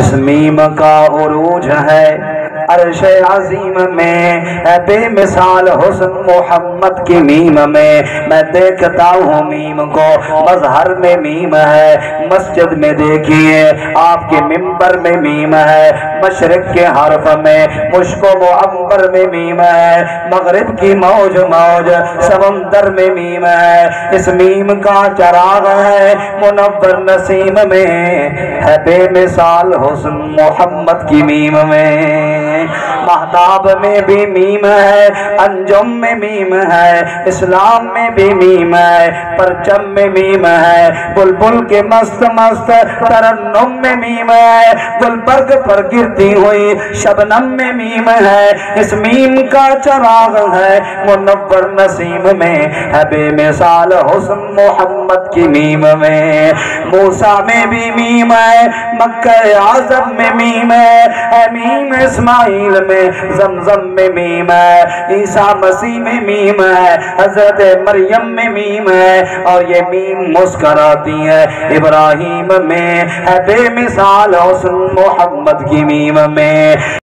اس میم کا عروج ہے عرش عظیم میں، بے مثال حسن محمد کی میم میں۔ میں دیکھتا ہوں میم کو مظہر میں میم ہے، مسجد میں دیکھیے آپ کے ممبر میں میم ہے، مشرق کے حرف میں مشک و عنبر میں میم ہے، مغرب کی موج موج سمندر میں میم ہے۔ اس میم کا چراغ ہے منور نسیم میں، ہے بے مثال حسن محمد کی میم میں۔ مہتاب میں بھی میم ہے، انجم میں میم ہے، اسلام میں بھی میم ہے، پرچم میں میم ہے، بلبل کے مست مست ترنم میں میم ہے، گلبرگ پر گرتی ہوئی شبنم میں میم ہے۔ اس میم کا چراغ ہے منور نسیم میں، ہے بے مثال حسن محمد کی میم میں۔ موسیٰ میں بھی میم ہے، مکہ اعظم میں میم ہے، میم اسماعیل میں، زمزم میں میم ہے، عیسیٰ مسیح میں میم ہے، حضرت مریم میں میم ہے، اور یہ میم مسکراتی ہے ابراہیم میں، ہے بے مثال حسن محمد کی میم میں۔